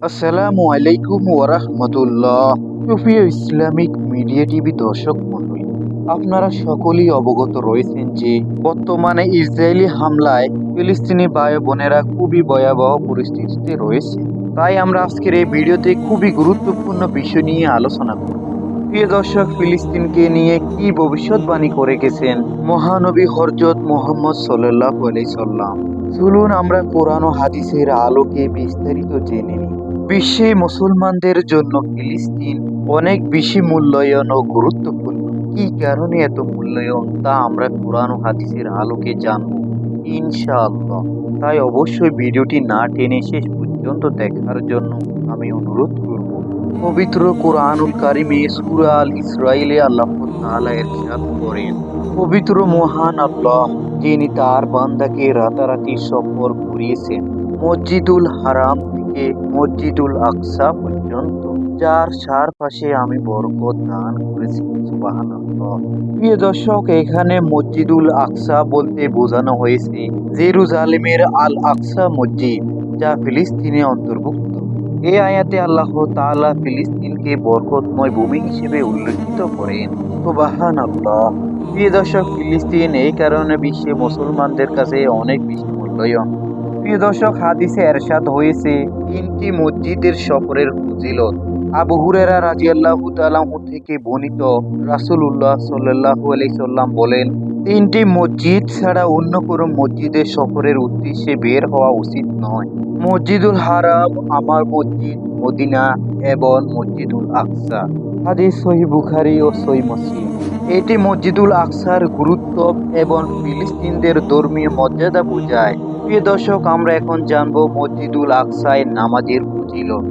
আসসালামু আলাইকুম ওরহমতুল্লাহ। সুপ্রিয় ইসলামিক মিডিয়া টিভি দর্শক মণ্ডলী, আপনারা সকলেই অবগত রয়েছেন যে বর্তমানে ইসরায়েলি হামলায় ফিলিস্তিনি ভাই বোনেরা খুবই ভয়াবহ পরিস্থিতিতে রয়েছে। তাই আমরা আজকের এই ভিডিওতে খুবই গুরুত্বপূর্ণ বিষয় নিয়ে আলোচনা করব। প্রিয় দর্শক, ফিলিস্তিনকে নিয়ে কি ভবিষ্যৎবাণী করে গেছেন মহানবী হযরত মুহাম্মদ সাল্লাল্লাহু আলাইহি সাল্লাম। চলুন আমরা কোরআন ও হাদিসের আলোকে বিস্তারিত জেনে নিই। বিশ্বে মুসলমানদের জন্য ফিলিস্তিন অনেক বেশি মূল্যায়ন ও গুরুত্বপূর্ণ। কি কারণে এত মূল্যায়ন তা আমরা কোরআন ও হাদিসের আলোকে জানব ইনশাআল্লাহ। তাই অবশ্যই ভিডিওটি না টেনে শেষ পর্যন্ত দেখার জন্য আমি অনুরোধ করব। পবিত্র কোরআনুল কারিমে সূরা আল ইসরাইলে আল্লাহ তাআলা ইরশাদ করেন, পবিত্র মহান আল্লাহ, যিনি তার বান্দাকে রাতারাতি সফর করিয়েছেন মসজিদুল হারাম থেকে মসজিদুল আকসা পর্যন্ত, যার চারপাশে আমি বরকত দান করেছি। সুবহানাল্লাহ। প্রিয় দর্শক, এখানে মসজিদুল আকসা বলতে বোঝানো হয়েছে জেরুজালেমের আল আকসা মসজিদ, যা ফিলিস্তিনে অন্তর্ভুক্ত। এই আয়াতে আল্লাহ তাআলা ফিলিস্তিনকে বরকতময় ভূমি হিসেবে উল্লেখিত করেন। সুবহানাল্লাহ। প্রিয় দর্শক, ফিলিস্তিন এই কারণে বিশ্বে মুসলমানদের কাছে অনেক বেশি মূল্যায়ন। প্রিয় দর্শক, হাদিসে এরশাদ হয়েছে তিনটি মসজিদের সফরের ফজিলত। আবু হুরায়রা রাদিয়াল্লাহু তাআলা থেকে বর্ণিত, রাসূলুল্লাহ সাল্লাল্লাহু আলাইহি সাল্লাম বলেন, তিনটি মসজিদ ছাড়া অন্য কোনো মসজিদের সফরের উদ্দেশ্যে বের হওয়া উচিত নয়। মসজিদুল হারাম, আমার মসজিদ মদিনা এবং মসজিদুল আকসা। হাদিস সহিহ বুখারী ও সহিহ মুসলিম। এটি মসজিদুল আকসার গুরুত্ব এবং ফিলিস্তিনদের ধর্মীয় মর্যাদা বোঝায়। প্রিয় দর্শক, আমরা এখন জানবো মসজিদুল আকসায় নামাজের ফজিলত।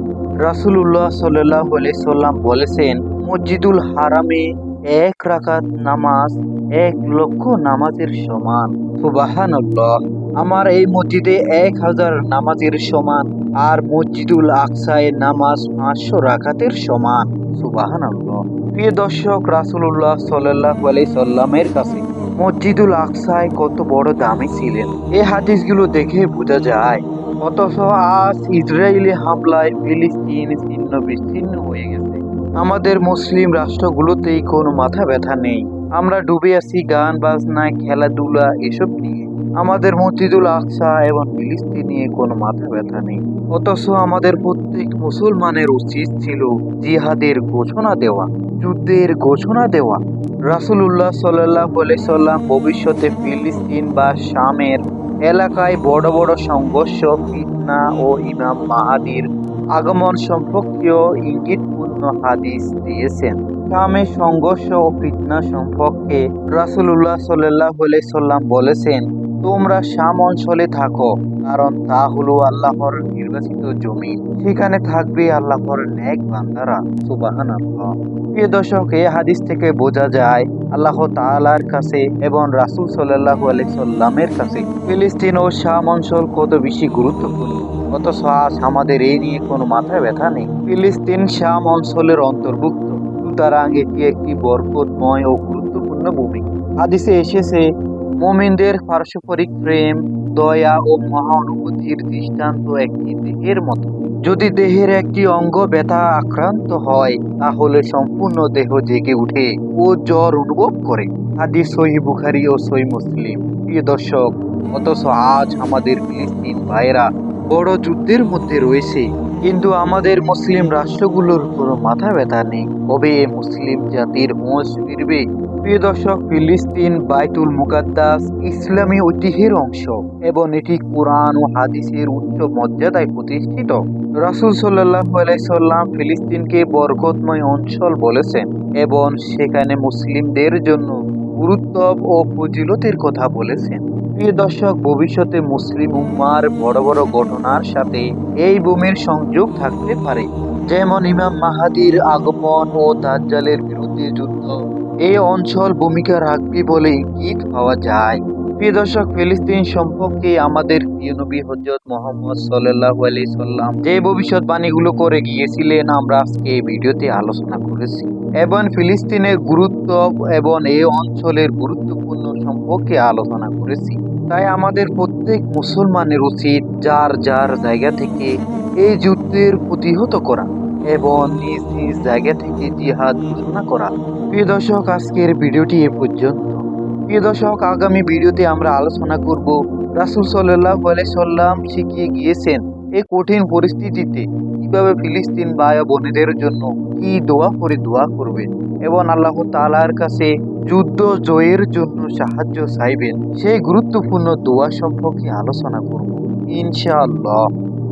রাসূলুল্লাহ সাল্লাল্লাহু আলাইহি সাল্লাম বলেছেন, মসজিদুল হারামে এক রাকাত নামাজ 1,00,000 নামাজের সমান। সুবহানাল্লাহ। আমার এই মসজিদে 1000 নামাজের সমান, আর মসজিদুল আকসায় নামাজ 500 রাকাতের সমান। সুবহানাল্লাহ। প্রিয় দর্শক, রাসূলুল্লাহ সাল্লাল্লাহু আলাইহি সাল্লামের কাছে মসজিদুল আকসায় কত বড় দামি ছিলেন, এই হাদিসগুলো দেখে বোঝা যায়। অথচ আজ ইসরায়েলি হামলায় ফিলিস্তিন ছিন্ন বিচ্ছিন্ন হয়ে গেছে। আমাদের মুসলিম রাষ্ট্রগুলোতেই কোনো মাথা ব্যথা নেই। আমরা ডুবে আছি গান বাজনায়, খেলাধুলা এসব নিয়ে। আমাদের মসজিদুল আকসা এবং ফিলিস্তিন নিয়ে কোনো মাথা ব্যথা নেই। অথচ আমাদের প্রত্যেক মুসলমানের উচিত ছিল জিহাদের ঘোষণা দেওয়া, যুদ্ধের ঘোষণা দেওয়া। রাসূলুল্লাহ সাল্লাল্লাহু আলাইহি সাল্লাম ভবিষ্যতে ফিলিস্তিন বা শামের এলাকায় বড় বড় সংঘর্ষ, ফিতনা ও ইমাম মাহাদির আগমন সম্পর্কেও ইঙ্গিতপূর্ণ হাদিস দিয়েছেন। শামের সংঘর্ষ ও ফিতনা সম্পর্কে রাসূলুল্লাহ সাল্লাল্লাহু আলাইহি সাল্লাম বলেছেন, তোমরা শাম অঞ্চলে থাকো, কারণ তা হলো আল্লাহর নির্বাচিত জমিন। সেখানে থাকবে আল্লাহর নেক বান্দারা। সুবহানাল্লাহ। প্রিয় দর্শক, এই হাদিস থেকে বোঝা যায় আল্লাহ তাআলার কাছে এবং রাসূল সাল্লাল্লাহু আলাইহি সাল্লামের কাছে ফিলিস্তিন ও শাম অঞ্চল কত বেশি গুরুত্বপূর্ণ। অথচ আজ আমাদের এই নিয়ে কোনো মাথা ব্যথা নেই। ফিলিস্তিন শাম অঞ্চলের অন্তর্ভুক্ত, সুতরাং এটি একটি বরকতময় ও গুরুত্বপূর্ণ ভূমি। হাদিসে এসেছে, মুমিনদের পারস্পরিক প্রেম, দয়া ও মহানুভূতির দৃষ্টান্ত একটি দেহের মতো। যদি দেহের একটি অঙ্গ ব্যথা আক্রান্ত হয়, তাহলে সম্পূর্ণ দেহ জেগে উঠে ও জ্বর অনুভব করে। হাদিস সহিহ বুখারী ও সহিহ মুসলিম। প্রিয় দর্শক, অথচ আজ আমাদের ফিলিস্তিন ভাইয়েরা বড় যুদ্ধের মধ্যে রয়েছে, কিন্তু আমাদের মুসলিম রাষ্ট্রগুলোর কোনো মাথা ব্যথা নেই। কবে এ মুসলিম জাতির হোঁশ ফিরবে? প্রিয় দর্শক, ফিলিস্তিন বাইতুল মুকাদ্দাস ইসলামী ঐতিহ্যের অংশ এবং এটি কোরআন ও হাদিসের উচ্চ মর্যাদায় প্রতিষ্ঠিত। রাসূল সাল্লাল্লাহু আলাইহি সাল্লাম ফিলিস্তিনকে বরকতময় অঞ্চল বলেছেন এবং সেখানে মুসলিমদের জন্য গুরুত্ব ও ফজিলতের কথা বলেছেন। প্রিয় দর্শক, ভবিষ্যতে মুসলিম উম্মার বড় বড় ঘটনার সাথে এই ভূমির সংযোগ থাকতে পারে, যেমন ইমাম মাহাদির আগমন ও দাজ্জালের বিরুদ্ধে যুদ্ধ। এই অঞ্চল ভূমিকা রাখবে বলে ইঙ্গিত পাওয়া যায়। প্রিয় দর্শক, ফিলিস্তিন সম্পর্কে আমাদের প্রিয় নবী হযরত মুহাম্মদ সাল্লাল্লাহু আলাইহি সাল্লাম যে ভবিষ্যৎবাণীগুলো করে গিয়েছিলেন, আমরা আজকে এই ভিডিওতে আলোচনা করেছি এবং ফিলিস্তিনের গুরুত্ব এবং এই অঞ্চলের গুরুত্বপূর্ণ সম্পর্কে আলোচনা করেছি। তাই আমাদের প্রত্যেক মুসলমানের উচিত যার যার জায়গা থেকে এই যুদ্ধের প্রতিহত করা এবং নিজ নিজ জায়গা থেকে জিহাদ ঘোষণা করা। প্রিয় দর্শক, আজকের ভিডিওটি এ পর্যন্ত। প্রিয় দর্শক, আগামী ভিডিওতে আমরা আলোচনা করব রাসূল সাল্লাল্লাহু আলাইহি সাল্লাম শিখিয়ে গিয়েছেন এই কঠিন পরিস্থিতিতে কিভাবে ফিলিস্তিন ভাই বোনেদের জন্য কি দোয়া করবেন এবং আল্লাহ তাআলার কাছে যুদ্ধ জয়ের জন্য সাহায্য চাইবেন, সেই গুরুত্বপূর্ণ দোয়া সম্পর্কে আলোচনা করব ইনশাআল্লাহ।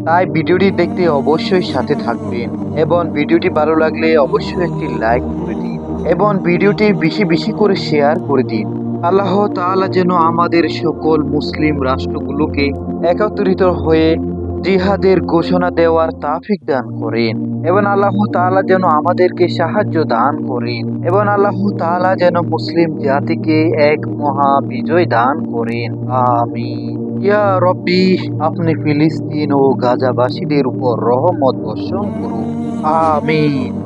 তাই ভিডিওটি দেখতে অবশ্যই সাথে থাকবেন এবং ভিডিওটি ভালো লাগলে অবশ্যই একটি লাইক করে দিন এবং ভিডিওটি বেশি বেশি করে শেয়ার করে দিন। আল্লাহ তাআলা যেন আমাদের সকল মুসলিম রাষ্ট্রগুলোকে একত্রিত হয়ে জিহাদের ঘোষণা দেওয়ার তাওফিক দান করেন এবং আল্লাহ তাআলা যেন আমাদেরকে সাহায্য দান করেন এবং আল্লাহ তাআলা যেন মুসলিম জাতিকে এক মহা বিজয় দান করেন। আমিন। ইয়া রব্বি, আপনি ফিলিস্তিন ও গাজাবাসীদের উপর রহমত বর্ষণ করুন। আমিন।